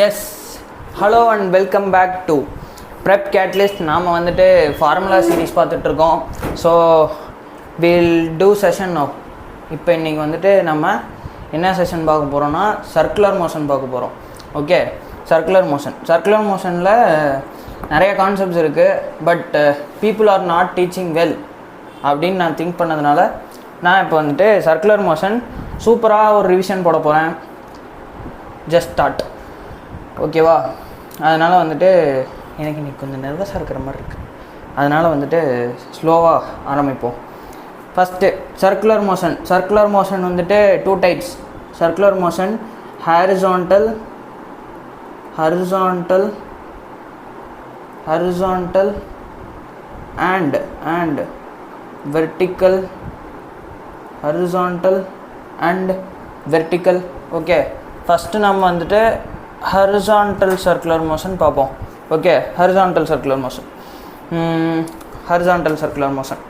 S hello and welcome back to prep catalyst. நாம் வந்துட்டு formula series பார்த்துட்ருக்கோம். So will do session no. இப்போ இன்றைக்கி வந்துட்டு நம்ம என்ன செஷன் பார்க்க போகிறோன்னா சர்க்குலர் மோஷன் பார்க்க போகிறோம். ஓகே, சர்க்குலர் மோஷனில் நிறைய கான்செப்ட்ஸ் இருக்குது. But people are not teaching well அப்படின்னு நான் திங்க் பண்ணதுனால நான் இப்போ வந்துட்டு சர்க்குலர் மோஷன் சூப்பராக ஒரு ரிவிஷன் போட போகிறேன். Just start. ஓகேவா? அதனால் வந்துட்டு எனக்கு இன்றைக்கி கொஞ்சம் நர்வஸாக இருக்கிற மாதிரி இருக்குது. அதனால் வந்துட்டு ஸ்லோவாக ஆரம்பிப்போம். ஃபஸ்ட்டு சர்க்குலர் மோஷன் வந்துட்டு two types. Circular motion horizontal and vertical. Horizontal and vertical. Okay, first நம்ம வந்துட்டு ஹாரிசான்டல் சர்க்குலர் மோஷன் பார்ப்போம். Okay, horizontal circular motion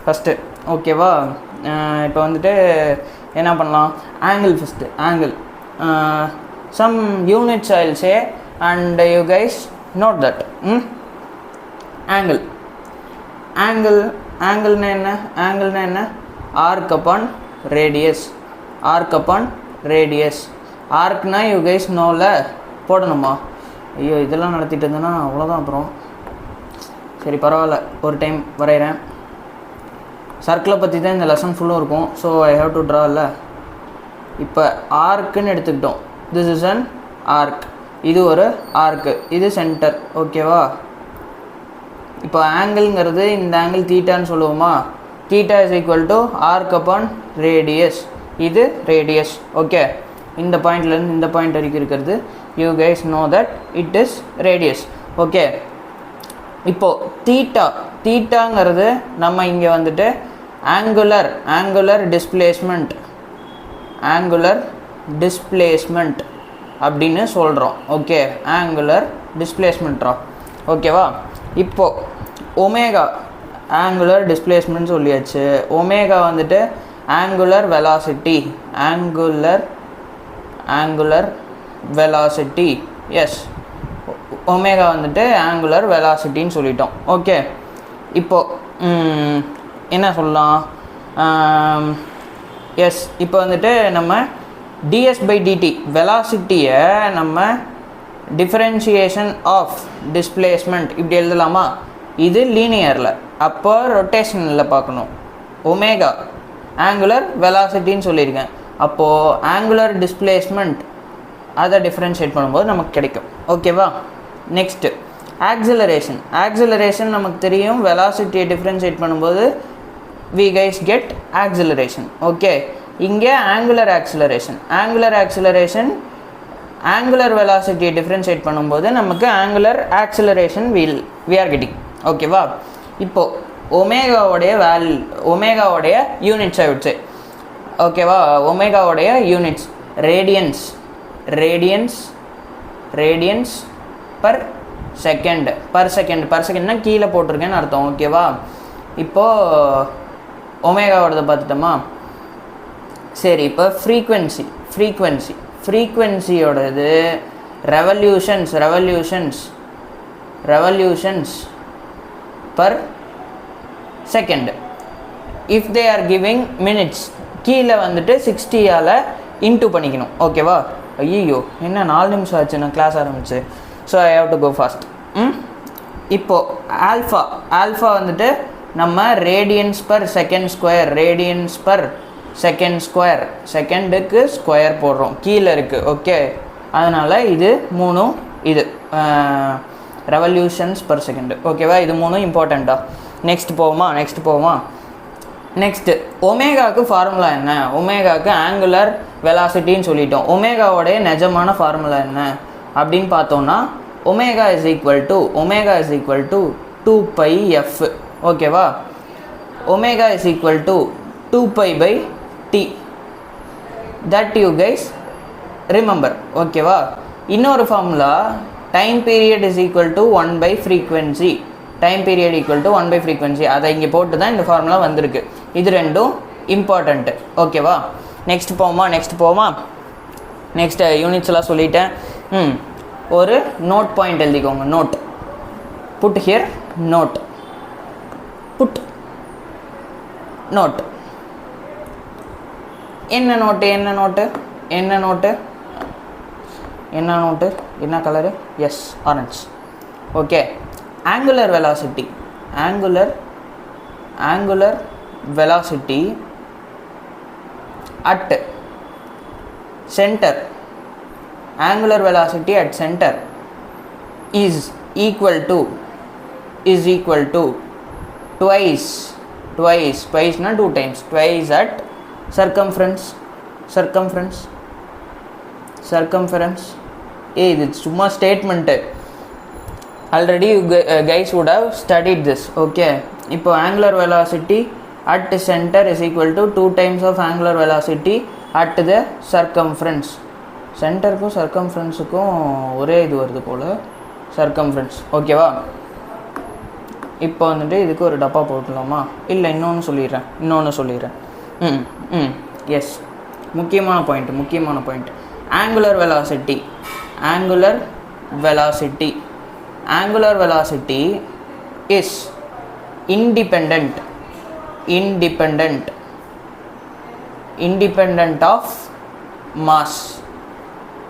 first. ஓகேவா? இப்போ வந்துட்டு என்ன பண்ணலாம்? Angle some units I will say and you guys note that. ஆங்கிள்னா என்ன? arc upon radius. ஆர்க்னா யூ கைஸ் நோவில் போடணுமா? ஐயோ, இதெல்லாம் நடத்திட்டு இருந்தேன்னா அவ்வளோதான். அப்புறம் சரி, பரவாயில்ல, ஒரு டைம் வரைகிறேன். சர்க்கிளை பற்றி தான் இந்த லெசன் ஃபுல்லும் இருக்கும். So I have to draw இல்லை. இப்போ ஆர்க்குன்னு எடுத்துக்கிட்டோம். This is an arc. இது ஒரு ஆர்க்கு, இது சென்டர். ஓகேவா? இப்போ ஆங்கிள்ங்கிறது இந்த ஆங்கிள் தீட்டான்னு சொல்லுவோமா? Theta is equal to arc upon radius. இது ரேடியஸ். ஓகே, இந்த பாயிண்ட்லேருந்து இந்த பாயிண்ட் வரைக்கும் இருக்கிறது you guys know that it is radius. Okay, இப்போது தீட்டாங்கிறது நம்ம இங்கே வந்துட்டு ஆங்குலர் டிஸ்பிளேஸ்மெண்ட் அப்படின்னு சொல்கிறோம். ஓகே, ஆங்குலர் டிஸ்பிளேஸ்மெண்ட்ரா. ஓகேவா? இப்போது ஒமேகா ஆங்குலர் டிஸ்பிளேஸ்மெண்ட் சொல்லியாச்சு. ஒமேகா வந்துட்டு ஆங்குலர் வெலாசிட்டி. எஸ், ஒமேகா வந்துட்டு ஆங்குலர் வெலாசிட்டின்னு சொல்லிட்டோம். ஓகே, இப்போது என்ன சொல்லலாம்? எஸ், இப்போ வந்துட்டு நம்ம ds/dt வெலாசிட்டியை நம்ம டிஃபரன்ஷியேஷன் ஆஃப் டிஸ்பிளேஸ்மெண்ட் இப்படி எழுதலாமா? இது லீனியரில், அப்போ ரொட்டேஷனில் பார்க்கணும். ஒமேகா ஆங்குலர் வெலாசிட்டின்னு சொல்லியிருக்கேன். அப்போது ஆங்குலர் டிஸ்பிளேஸ்மெண்ட் அதை டிஃப்ரென்ஷியேட் பண்ணும்போது நமக்கு கிடைக்கும். ஓகேவா? நெக்ஸ்ட்டு ஆக்சிலரேஷன் நமக்கு தெரியும். வெலாசிட்டியை டிஃப்ரென்ஷியேட் பண்ணும்போது we guys get acceleration. Okay, இங்கே ஆங்குலர் ஆக்சிலரேஷன் ஆங்குலர் வெலாசிட்டியை டிஃப்ரென்ஷியேட் பண்ணும்போது நமக்கு angular acceleration we are getting. ஓகேவா? இப்போது ஒமேகாவோடைய யூனிட்ஸ் I would say. ஓகேவா? ஒமேகாவோடைய யூனிட்ஸ் ரேடியன்ஸ் பர் செகண்ட்னா கீழே போட்டிருக்கேன்னு அர்த்தம். ஓகேவா? இப்போது ஒமேகாவோடதை பார்த்துட்டோமா? சரி, இப்போ ஃப்ரீக்வன்சியோடது revolutions per second. If they are giving minutes, கீழே வந்துட்டு 60ஆல் இன்ட்டு பண்ணிக்கணும். ஓகேவா? ஐயோ, என்ன 4 நிமிஷம் ஆச்சு நான் கிளாஸ் ஆரம்பிச்சு. So I have to go fast. இப்போது ஆல்ஃபா வந்துட்டு நம்ம ரேடியன்ஸ் பர் செகண்ட் ஸ்கொயர் செகண்டுக்கு ஸ்கொயர் போடுறோம், கீழே இருக்குது. ஓகே, அதனால் இது 3 இது ரெவல்யூஷன்ஸ் பர் செகண்ட். ஓகேவா? இது 3 இம்பார்ட்டண்ட்டா. நெக்ஸ்ட் போவோமா? நெக்ஸ்ட்டு ஒமேகாவுக்கு ஃபார்முலா என்ன? ஒமேகாவுக்கு ஆங்குலர் வெலாசிட்டின்னு சொல்லிட்டோம். ஒமேகாவோடைய நிஜமான ஃபார்முலா என்ன அப்படின்னு பார்த்தோன்னா omega is equal to 2πf. ஓகேவா? Omega is equal to 2π/t. That you guys remember. ஓகேவா? இன்னொரு formula time period is equal to 1/ஃப்ரீக்வன்சி. அதை இங்கே போட்டு தான் இந்த ஃபார்முலா வந்திருக்கு. இது ரெண்டும் இம்பார்ட்டண்ட்டு. ஓகேவா? நெக்ஸ்ட் போவோமா? நெக்ஸ்ட் யூனிட்ஸ்லாம் சொல்லிட்டேன். ஒரு நோட் பாயிண்ட் எழுதிக்கோங்க. Note, put here note, put note. என்ன நோட்டு, என்ன நோட்டு, என்ன நோட்டு, என்ன நோட்டு, என்ன colour? Yes, orange. Okay. Angular velocity, angular velocity at center, angular velocity at center is equal to twice not 2 times, twice at circumference. இது சும்மா statement. Already you guys would have studied this. okay, இப்போ angular velocity at center is equal to 2 times of angular velocity at the circumference. சென்டருக்கும் சர்க்கம்ஃபரன்ஸுக்கும் ஒரே இது வருது போல், circumference. ஓகேவா? இப்போ வந்துட்டு இதுக்கு ஒரு டப்பா போட்டுடலாமா? இல்லை, இன்னொன்று சொல்லிடுறேன். எஸ், முக்கியமான point. angular velocity is independent of mass.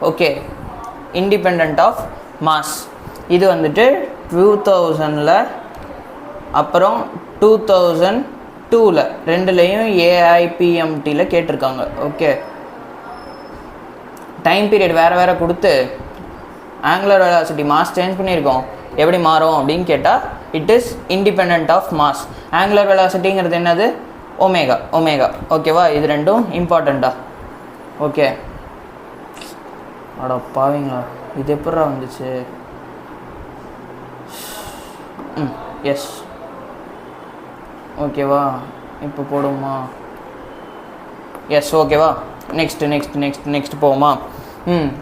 okay, independent of mass. இது வந்துட்டு 2000ல அப்புறம் 2002ல ரெண்டுலேயும் AIPMTல கேட்டிருக்காங்க. ஓகே, டைம் பீரியட் வேறு கொடுத்து ஆங்குலர் வெலாசிட்டி மாஸ் சேஞ்ச் பண்ணியிருக்கோம். எப்படி மாறும் அப்படின்னு கேட்டால், it is independent of mass. Angular வெலாசிட்டிங்கிறது என்னது? ஒமேகா. ஓகேவா? இது ரெண்டும் இம்பார்ட்டண்ட்டா? ஓகே. அட பாவீங்களா, இது எப்படா வந்துச்சு? எஸ், ஓகேவா? இப்போ போடுவோமா? எஸ், ஓகேவா? நெக்ஸ்ட் போவோமா?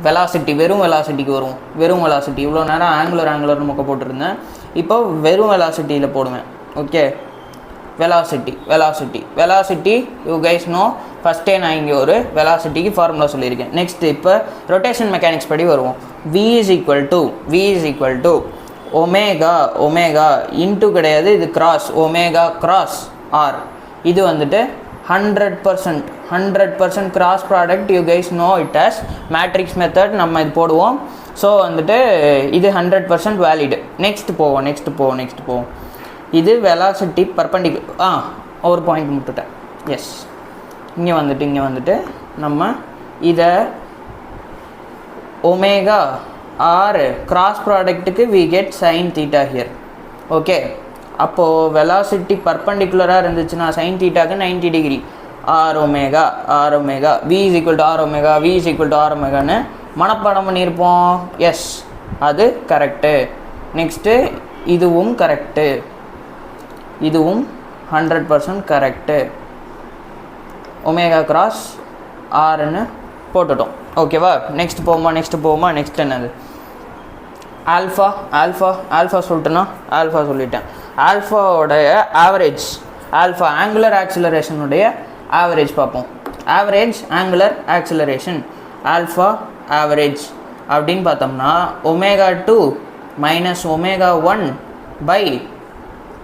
வெலாசிட்டி, வெறும் வெலாசிட்டிக்கு வரும். வெறும் வெலாசிட்டி, இவ்வளோ நேரம் ஆங்குலர்னு மொக்க போட்டுருந்தேன், இப்போ வெறும் வெலாசிட்டியில் போடுவேன். Okay, velocity you guys know. ஃபஸ்ட்டே நான் இங்கே ஒரு வெலாசிட்டிக்கு ஃபார்முலா சொல்லியிருக்கேன். நெக்ஸ்ட் இப்போ ரொட்டேஷன் மெக்கானிக்ஸ் படி வருவோம். V is equal to omega into கிடையாது, இது கிராஸ், ஒமேகா கிராஸ் ஆர். இது வந்துட்டு 100% cross product. You guys know it as matrix method. நம்ம இது போடுவோம். ஸோ வந்துட்டு இது 100% வேலிடு. நெக்ஸ்ட் போவோம். இது வெலாசிட்டி பர்பண்டிகுலர். ஒரு பாயிண்ட் முட்டுட்டேன். எஸ், இங்கே வந்துட்டு நம்ம இதை ஒமேகா ஆர் கிராஸ் ப்ராடக்ட்டுக்கு we get sine theta here. Okay, அப்போது வெலாசிட்டி பர்பண்டிகுலராக இருந்துச்சுன்னா சைன் தீட்டாக்கு 90 degree. R omega V is equal to R ஒமேகான்னு மனப்பாடம் பண்ணியிருப்போம். எஸ், அது கரெக்டு. நெக்ஸ்ட்டு இதுவும் கரெக்டு, இதுவும் 100% கரெக்டு. ஒமேகா கிராஸ் ஆர்ன்னு போட்டுட்டோம். ஓகேவா? நெக்ஸ்ட் போவோமா? நெக்ஸ்ட் என்னது? ஆல்ஃபா சொல்லிட்டேன். ஆல்ஃபாவோடைய ஆவரேஜ், ஆங்குலர் ஆக்சிலரேஷனுடைய ஆவரேஜ் பார்ப்போம். ஆவரேஜ் ஆங்குலர் ஆக்சிலரேஷன், ஆல்ஃபா ஆவரேஜ் அப்படின்னு பார்த்தோம்னா ω2 - ω1 by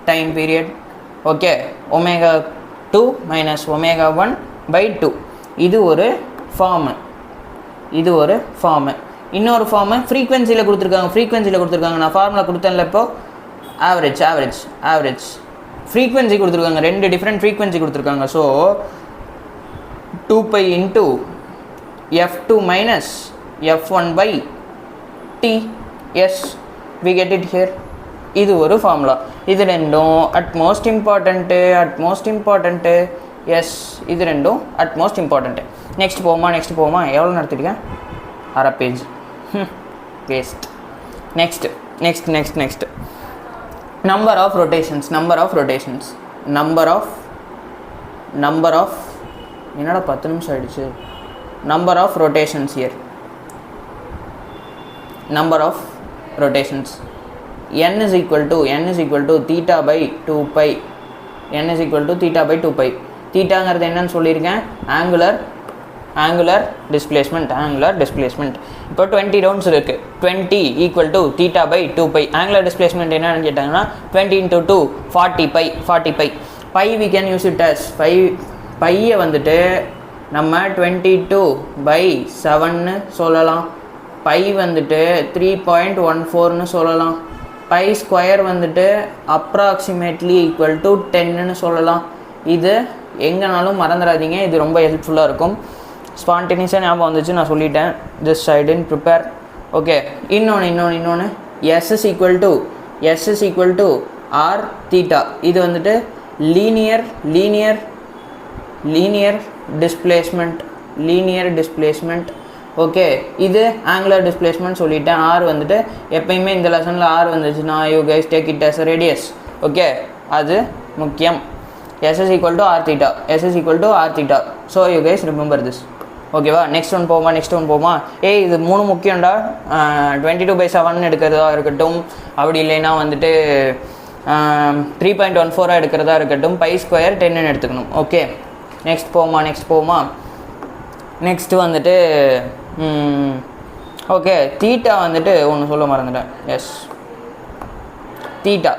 time period. Okay, ω2 - ω1 by 2. இது ஒரு ஃபார்மு. இன்னொரு ஃபார்மு ஃப்ரீக்வன்சியில் கொடுத்துருக்காங்க. நான் ஃபார்முலா கொடுத்தேன்ல இப்போ. ஆவரேஜ் ஃப்ரீக்வன்சி கொடுத்துருக்காங்க, 2 டிஃப்ரெண்ட் ஃப்ரீக்வன்சி கொடுத்துருக்காங்க. So 2π into f2 - f1 by t. Yes, we get it here. இது ஒரு ஃபார்முலா. இது ரெண்டும் அட்மோஸ்ட் இம்பார்ட்டண்ட்டு. எஸ், இது ரெண்டும் அட்மோஸ்ட் இம்பார்ட்டண்ட்டு. நெக்ஸ்ட் போவோமா? எவ்வளோ நடத்திருக்கேன்? அரை page waste. Next number of rotations என்னடா 10 நிமிஷம் ஆயிடுச்சு. number of rotations here, number of rotations. n is equal to theta by 2π. thetaங்கிறது என்னன்னு சொல்லியிருக்கேன்? ஆங்குலர் ஆங்குலர் டிஸ்பிளேஸ்மெண்ட் இப்போ 20 ரவுண்ட்ஸ் இருக்குது. 20 equal to theta by 2π. Angular displacement என்னன்னு கேட்டாங்கன்னா 20 × 2 40π. Pi we can use it as பையை வந்துட்டு நம்ம 22/7 சொல்லலாம். பை வந்துட்டு 3.14 சொல்லலாம். பை ஸ்கொயர் வந்துட்டு அப்ராக்சிமேட்லி ஈக்குவல் டு 10 சொல்லலாம். இது எங்கேனாலும் மறந்துடாதீங்க, இது ரொம்ப ஹெல்ப்ஃபுல்லாக இருக்கும். ஸ்பான்டேனியஸாக ஞாபகம் வந்துச்சு, நான் சொல்லிட்டேன். Just I didn't prepare. Okay, இன்னொன்று S is equal to R theta. இது வந்துட்டு லீனியர் டிஸ்பிளேஸ்மெண்ட். ஓகே, இது ஆங்குலர் டிஸ்பிளேஸ்மெண்ட் சொல்லிட்டேன். ஆர் வந்துட்டு எப்பயுமே இந்த லெசனில் ஆர் வந்துச்சுன்னா you guys take it as a radius. Okay, அது முக்கியம். S is equal to r theta. So you guys remember this. ஓகேவா? நெக்ஸ்ட் ஒன் போமா. இது 3 முக்கியம்டா. 22/7 எடுக்கிறதா இருக்கட்டும், அப்படி இல்லைன்னா வந்துட்டு 3.14 எடுக்கிறதா இருக்கட்டும், பை ஸ்கொயர் 10 எடுத்துக்கணும். ஓகே, நெக்ஸ்ட் போமா. நெக்ஸ்ட் வந்துட்டு ஓகே, தீட்டா வந்துட்டு ஒன்று சொல்ல மறந்துட்டேன். Yes, theta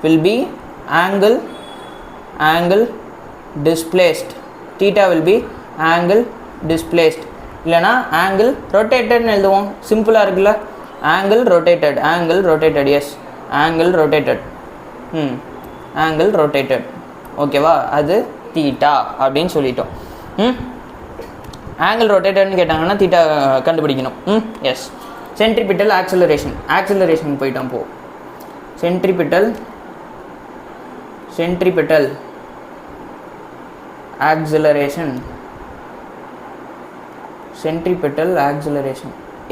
will be angle displaced. Theta will be angle displaced. இல்லைனா angle rotated ன்னு எழுதுவோம். சிம்பிளாக இருக்குல்ல? angle rotated. Yes, angle rotated. ஓகேவா? அது தீட்டா அப்படின்னு சொல்லிட்டோம். ஆங்கிள் ரொட்டேட்டட்னு கேட்டாங்கன்னா தீட்டா கண்டுபிடிக்கணும். எஸ். சென்ட்ரிபிட்டல் ஆக்சிலரேஷன் போயிட்டோம். போ சென்ட்ரிபிட்டல் ஆக்சிலரேஷன்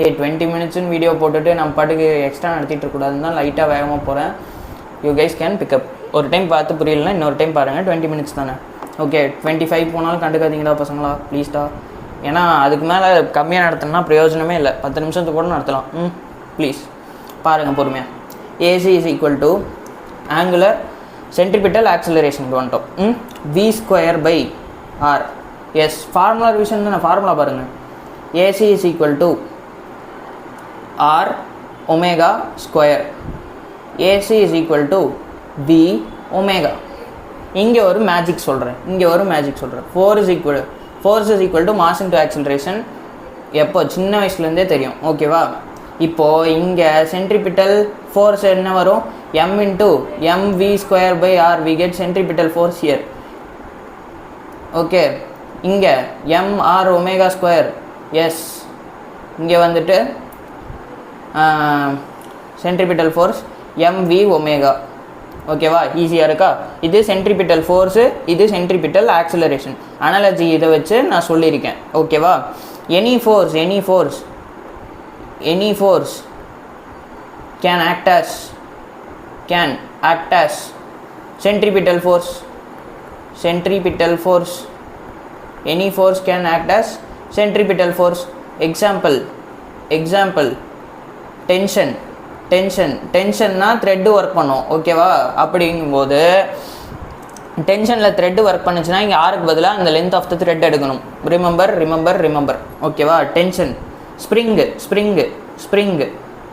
20 மினிட்ஸ்னு வீடியோ போட்டுட்டு நம்ம பாட்டுக்கு எக்ஸ்ட்ரா நடத்திட்டு இருக்கக்கூடாதுன்னு தான் லைட்டாக வேகமாக போகிறேன். You guys can pick up. ஒரு டைம் பார்த்து புரியலன்னா இன்னொரு டைம் பாருங்கள். 20 மினிட்ஸ் தானே. ஓகே, 25 போனாலும் கண்டுக்காதீங்கடா பசங்களா, ப்ளீஸ்டா. ஏன்னா அதுக்கு மேலே கம்மியாக நடத்தினா பிரயோஜனமே இல்லை. 10 நிமிஷத்துக்கு கூட நடத்தலாம். ப்ளீஸ் பாருங்கள் பொறுமையாக. AC is equal to angular centripetal ஆக்சிலரேஷனுக்கு வந்துட்டோம். v²/r. எஸ், ஃபார்முலா ரிவிஷன் தான். ஃபார்முலா பாருங்கள். AC is equal to R omega square. AC is equal to V omega. இங்கே ஒரு மேஜிக் சொல்கிறேன். Force is equal to mass into acceleration. எப்போ சின்ன வயசுலேருந்தே தெரியும். ஓகேவா? இப்போது இங்கே சென்ட்ரிபிட்டல் ஃபோர்ஸ் என்ன வரும்? m into mv²/r. we get centripetal force here. Okay, இங்கே mr ஒமேகா ஸ்கொயர். எஸ், இங்கே வந்துட்டு சென்ட்ரிபிட்டல் ஃபோர்ஸ் mv ஒமேகா. ஓகேவா? ஈஸியாக இருக்கா? இது சென்ட்ரிபிட்டல் ஃபோர்ஸு, இது சென்ட்ரிபிட்டல் ஆக்சிலரேஷன். அனாலஜி இதை வச்சு நான் சொல்லியிருக்கேன். ஓகேவா? Any force can act as centripetal force. Any force can act as centripetal force. Example டென்ஷன்னா த்ரெட்டு ஒர்க் பண்ணும். ஓகேவா? அப்படிங்கும்போது டென்ஷனில் த்ரெட்டு ஒர்க் பண்ணுச்சுன்னா இங்கே ஆருக்கு பதிலாக அந்த லென்த் ஆஃப் த த்ரெட் எடுக்கணும். ரிமெம்பர். ஓகேவா? டென்ஷன்.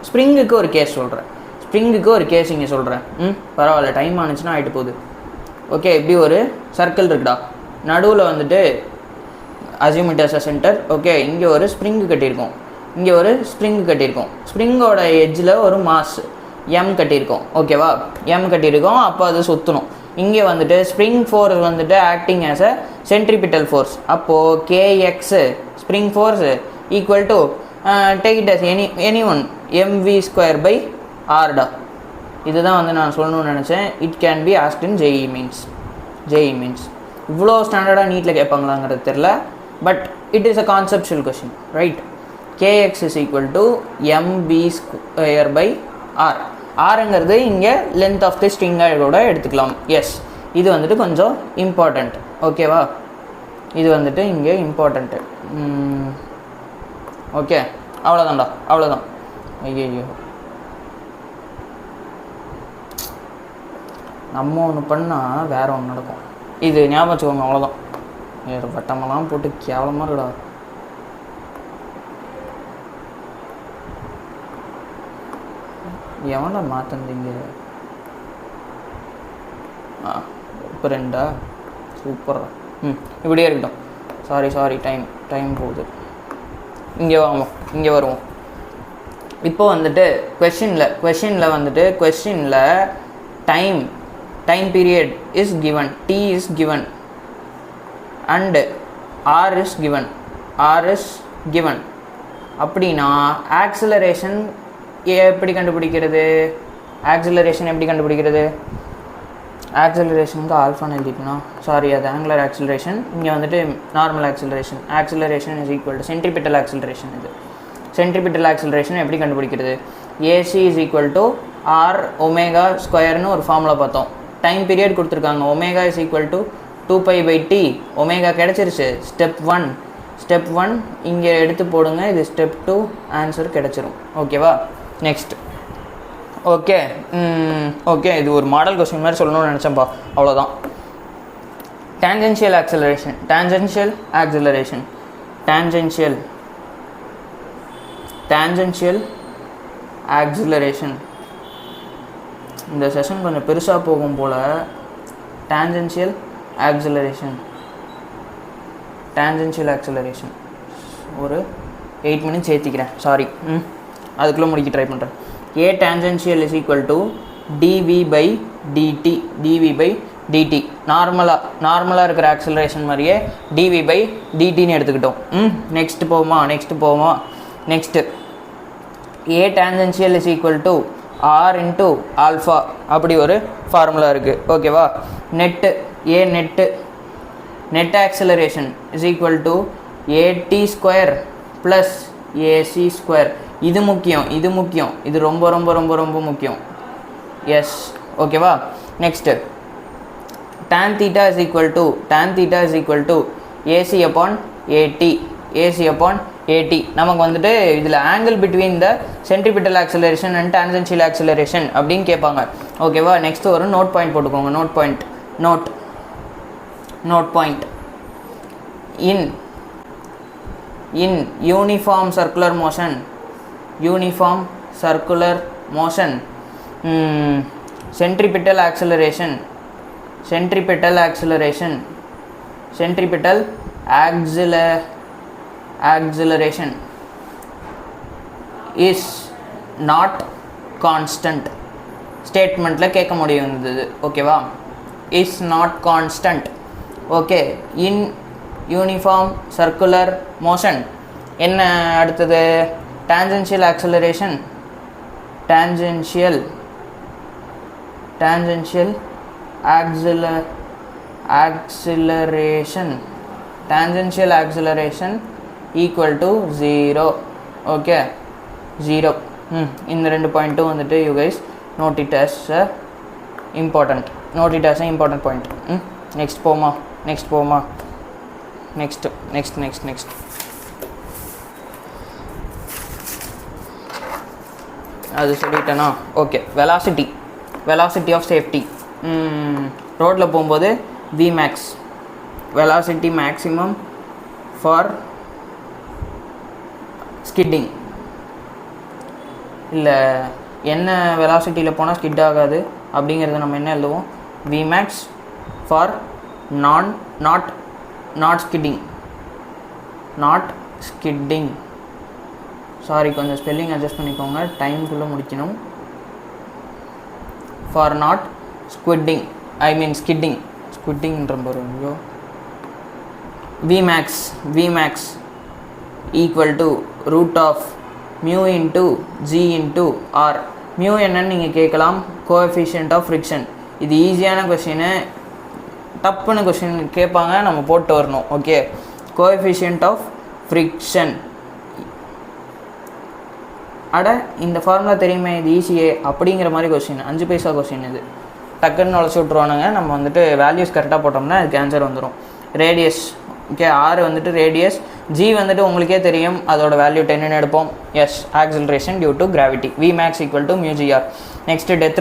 ஸ்ப்ரிங்குக்கு ஒரு கேஸ் சொல்கிறேன். இங்கே சொல்கிறேன். பரவாயில்ல, டைம் ஆனிச்சுன்னா ஆகிட்டு போகுது. ஓகே, இப்படி ஒரு சர்க்கிள் இருக்குடா. நடுவில் வந்துட்டு assume it as a centre. Okay, இங்கே ஒரு ஸ்ப்ரிங்கு கட்டியிருக்கோம். ஸ்ப்ரிங்கோட எட்ஜில் ஒரு மாஸ் எம் கட்டியிருக்கோம். ஓகேவா? எம் கட்டியிருக்கோம். அப்போ அது சுற்றணும். இங்கே வந்துட்டு ஸ்ப்ரிங் ஃபோர்ஸ் வந்துட்டு acting as a centripetal force. அப்போது K X spring force equal to take it as any one mv²/r டா. இதுதான் வந்து நான் சொல்லணும்னு நினச்சேன். It can be asked in JEE mains. இவ்வளோ ஸ்டாண்டர்டாக நீட்டில் கேட்பாங்களாங்கிறது தெரில, but it is a conceptual question, right? kx is equal to mv²/r. ஆருங்கிறது இங்கே லென்த் ஆஃப் தி ஸ்ட்ரிங்கோட எடுத்துக்கலாம். எஸ், இது வந்துட்டு கொஞ்சம் இம்பார்ட்டண்ட். ஓகேவா? இது வந்துட்டு இங்கே இம்பார்ட்டண்ட்டு. ஓகே, அவ்வளோதான். ஐயோ, நம்ம ஒன்று பண்ணால் வேறு ஒன்று நடக்கும். இது ஞாபகம் வச்சுக்கோங்க. அவ்வளோதான். வட்டமெல்லாம் போட்டு கேவலமாக இருக்குடா. எவன்டா மாற்றந்தீங்க? இப்போ 2 சூப்பராக. இப்படியே இருக்கட்டும். சாரி டைம் போகுது. இங்கே வருவோம். இப்போ வந்துட்டு கொஷினில் வந்துட்டு time period is given, t is given and r is given. அப்படின்னா ஆக்சிலரேஷன் எப்படி கண்டுபிடிக்கிறது? ஆக்சிலரேஷனுக்கு ஆல்ஃபான்னு எழுதிக்கணும். சாரி, அது ஆங்குலர் ஆக்சிலரேஷன். இங்கே வந்துட்டு normal acceleration is equal to centripetal acceleration. இது சென்ட்ரிபிட்டல் ஆக்சிலரேஷன் எப்படி கண்டுபிடிக்கிறது? AC is equal to R omega ஸ்கொயர்னு ஒரு ஃபார்முலா பார்த்தோம். டைம் பீரியட் கொடுத்துருக்காங்க. Omega is equal to 2π/t. Omega கிடச்சிருச்சு. ஸ்டெப் ஒன் இங்கே எடுத்து போடுங்க. இது ஸ்டெப் 2 ஆன்சர் கிடச்சிரும். ஓகேவா? நெக்ஸ்ட். ஓகே, இது ஒரு மாடல் கொஸ்டின் மாதிரி சொல்லணும்னு நினச்சேன்ப்பா. அவ்வளோதான். Tangential acceleration. இந்த செஷன் கொஞ்சம் பெருசாக போகும் போல். டேஞ்சென்ஷியல் ஆக்சிலரேஷன் ஒரு 8 மினிட்ஸ் ஏற்றிக்கிறேன். சாரி, அதுக்குள்ளே முடிக்க ட்ரை பண்ணுறேன். A tangential is equal to dv/dt. நார்மலாக இருக்கிற ஆக்சிலரேஷன் மாதிரியே dv/dtன்னு எடுத்துக்கிட்டோம். நெக்ஸ்ட் போவோமா? Next A tangential is equal to r into alpha. அப்படி ஒரு ஃபார்முலா இருக்குது. ஓகேவா? Net acceleration is equal to at square plus ac square. இது முக்கியம். இது ரொம்ப ரொம்ப ரொம்ப ரொம்ப முக்கியம். எஸ், ஓகேவா? Next tan theta is equal to AC upon AT. நமக்கு வந்துட்டு இதில் angle between the centripetal acceleration and tangential acceleration அப்படின்னு கேட்பாங்க. ஓகேவா? நெக்ஸ்ட்டு ஒரு நோட் பாயிண்ட் போட்டுக்கோங்க. Note point in uniform circular motion centripetal acceleration is not constant. ஸ்டேட்மெண்ட்டில் கேட்க முடியும் இது. ஓகேவா? Is not constant. Okay, in uniform circular motion. என்ன அடுத்தது? Tangential acceleration. Tangential acceleration equal to 0. Okay, 0. இந்த 2 பாயிண்ட்டும் வந்துட்டு you guys note it as important point. Next போமா? நெக்ஸ்ட் அது சொல்லிட்டேனா? Okay, velocity of safety. ரோட்டில் போகும்போது Vmax, velocity maximum for skidding. இல்லை, என்ன வெலாசிட்டியில் போனால் ஸ்கிட் ஆகாது அப்படிங்கிறத நம்ம என்ன எழுதுவோம்? Vmax for not skidding. Sorry, கொஞ்சம் ஸ்பெல்லிங் அட்ஜஸ்ட் பண்ணிக்கோங்க. டைம்குள்ளே முடிக்கணும். ஃபார் நாட் ஸ்குவிட்டிங், ஐ மீன் ஸ்குவிட்டிங்ன்ற பாருங்க. Vmax equal to root of mu into G into R. Mu என்னன்னு நீங்கள் கேட்கலாம். Coefficient of friction. இது ஈஸியான கொஷினு. டப்புன்னு கொஷின் கேட்பாங்க, நம்ம போட்டு வரணும். Okay, coefficient of friction. இந்த ஃபார்முலா தெரியுமே, இது ஈஸியே அப்படிங்கிற மாதிரி கொஸ்டின். 5 பைசா கொஸ்டின் இது. டக்குன்னு நுழைச்சி விட்ருவானுங்க. நம்ம வந்துட்டு வேல்யூஸ் கரெக்டாக போட்டோம்னா அதுக்கு ஆன்சர் வந்துடும். ரேடியஸ். ஓகே, ஆர் வந்துட்டு ரேடியஸ். ஜி வந்துட்டு உங்களுக்கே தெரியும், அதோட வேல்யூ 10ன்னு எடுப்போம். Yes, acceleration due to gravity. Vmax equal to μgr. Next death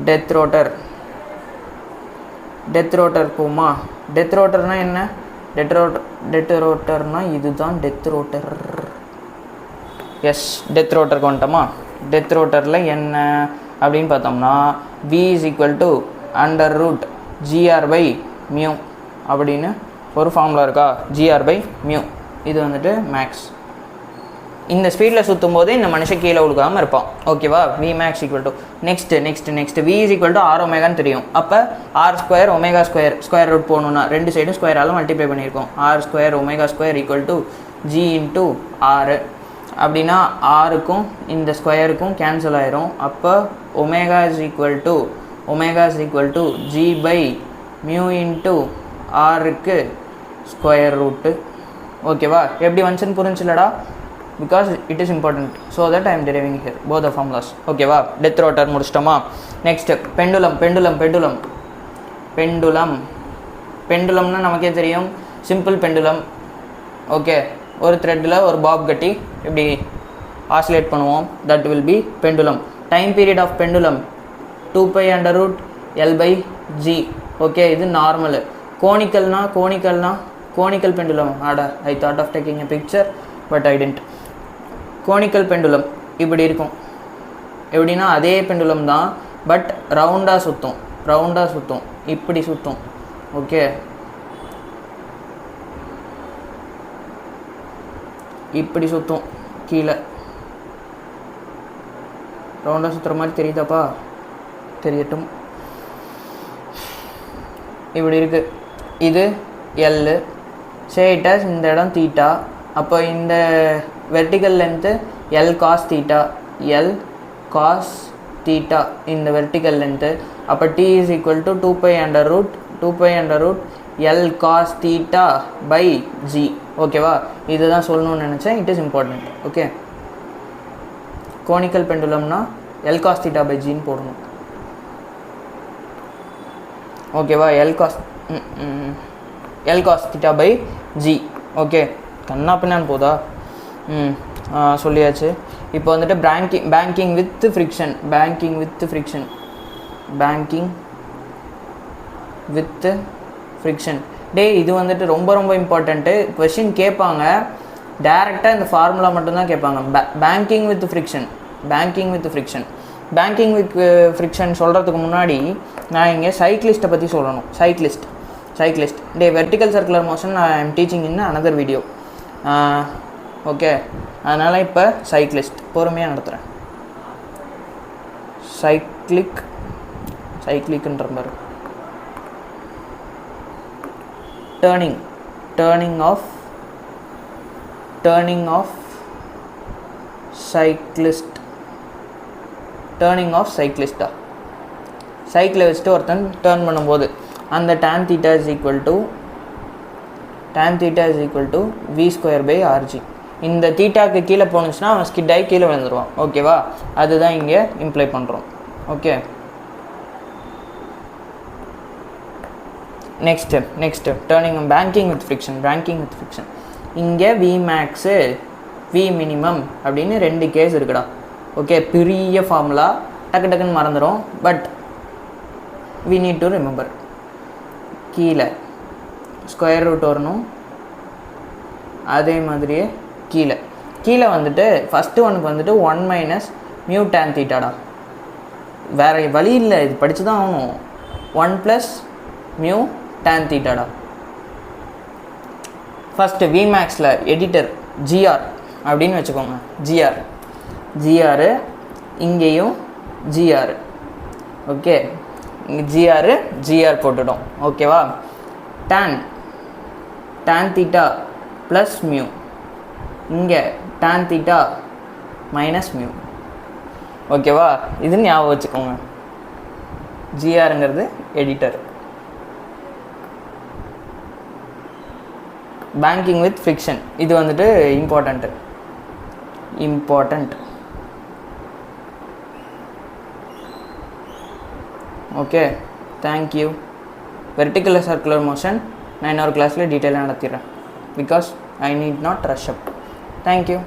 death rotor. Death rotor போமா. டெத் ரோட்டர்னால் என்ன? டெத் ரோட்டர்னால் இதுதான் டெத் ரோட்டர். எஸ், டெத் ரோட்டருக்கு வந்துட்டோமா. டெத் ரோட்டரில் என்ன அப்படின்னு பார்த்தோம்னா v is equal to under root gr by mu அப்படின்னு ஒரு ஃபார்முலா இருக்கா. gr by mu இது வந்துட்டு மேக்ஸ். இந்த ஸ்பீடில் சுற்றும் போது இந்த மனுஷன் கீழே விழுக்காமல் இருப்பான். ஓகேவா. v max equal to next v is equal to r ஒமேகான்னு தெரியும். அப்போ r square omega square root போகணுன்னா ரெண்டு சைடும் ஸ்கொயரால் மல்டிப்ளை பண்ணியிருக்கோம். r square omega square equal to g into r அப்படின்னா ஆருக்கும் இந்த ஸ்கொயருக்கும் கேன்சல் ஆயிரும். அப்போ omega is equal to g by mu into ஆருக்கு ஸ்கொயர் ரூட்டு. ஓகேவா. எப்படி வந்துச்சுன்னு புரிஞ்சில்லடா. Because it is important. So that I am deriving here both the formulas. ஓகேவா. டெத் ரோட்டர் முடிச்சிட்டோமா. நெக்ஸ்ட் பெண்டுலம்னா நமக்கே தெரியும். Simple pendulum. ஓகே. ஒரு த்ரெட்டில் ஒரு பாப் கட்டி இப்படி ஆசிலேட் பண்ணுவோம். That will be pendulum. Time period of pendulum 2π under root L by G. Okay. இது normal. Conical pendulum. I thought of taking a picture but I didn't. Conical pendulum இப்படி இருக்கும். எப்படின்னா அதே பெண்டுலம் தான், but ரவுண்டாக சுற்றும். இப்படி சுற்றும். ஓகே. இப்படி சுற்றும். கீழே ரவுண்டாக சுற்றுற மாதிரி தெரியுதாப்பா? தெரியட்டும். இப்படி இருக்குது. இது எல்லு. சேட்டாஸ் இந்த இடம் தீட்டா. அப்போ இந்த vertical length L cos theta இந்த வெர்டிக்கல் லென்த்து. அப்போ t is equal to 2π under root L cos theta by G. ஓகேவா. இதுதான் சொல்லணும்னு நினச்சேன். It is important. Okay. Conical பெண்டுலம்னா L cos theta by Gன்னு போடணும். ஓகேவா. L cos theta by G. Okay. கண்ணா பின்னான்னு போதா. சொல்லியாச்சு. இப்போ வந்துட்டு பேங்கிங் வித் ஃப்ரிக்ஷன். இது வந்துட்டு ரொம்ப இம்பார்ட்டண்ட்டு. கொஷின் கேட்பாங்க. டேரெக்டாக இந்த ஃபார்முலா மட்டும்தான் கேட்பாங்க. பேங்கிங் வித் ஃப்ரிக்ஷன் சொல்கிறதுக்கு முன்னாடி நான் இங்கே சைக்கிளிஸ்ட்டை பற்றி சொல்லணும். Cyclist vertical circular motion I am teaching in another video. Okay. அதனால் இப்போ சைக்கிளிஸ்ட் பொறுமையாக நடத்துகிறேன். சைக்கிளிக்ன்ற மாதிரி turning of cyclist. சைக்கிளை வச்சுட்டு ஒருத்தன் டேர்ன் பண்ணும்போது அந்த tan theta is equal to v square by rg. இந்த தீட்டாக்கு கீழே போணுச்சுன்னா அவன் ஸ்கிட் ஆகி கீழே விழுந்துருவான். ஓகேவா. அதுதான் இங்கே இம்ப்ளை பண்ணுறோம். Okay. Next banking with friction. இங்கே v மேக்ஸு v மினிமம் அப்படின்னு ரெண்டு கேஸ் இருக்குடா. ஓகே. பெரிய ஃபார்முலா டக்குன்னு மறந்துடும். But we need to remember. கீழே ஸ்கொயர் ரூட் வரணும். அதே மாதிரியே கீழே வந்துட்டு ஃபஸ்ட்டு ஒனுக்கு வந்துட்டு 1 மைனஸ் மியூ டேன் தீட்டாடா. வேறு வழி இல்லை. இது படித்து தான் ஆகணும். 1 ப்ளஸ் மியூ tan தீட்டாடா. ஃபஸ்ட்டு விமேக்ஸில் எடிட்டர் ஜிஆர் அப்படின்னு வச்சுக்கோங்க. ஜிஆர் இங்கேயும் ஜிஆர். ஓகே. இங்கே ஜிஆர் போட்டுட்டோம். ஓகேவா. tan theta plus mu. இங்கே tan தீட்டா மைனஸ் மியூ. ஓகேவா. இது ஞாபகம் வச்சுக்கோங்க. ஜிஆருங்கிறது எடிட்டர். பேங்கிங் வித் ஃப்ரிக்ஷன் இது வந்துட்டு important. Okay. Thank you. Vertical circular motion நான் இன்னொரு கிளாஸில் டீட்டெயிலாக நடத்திடுறேன். Because I need not rush up. Thank you.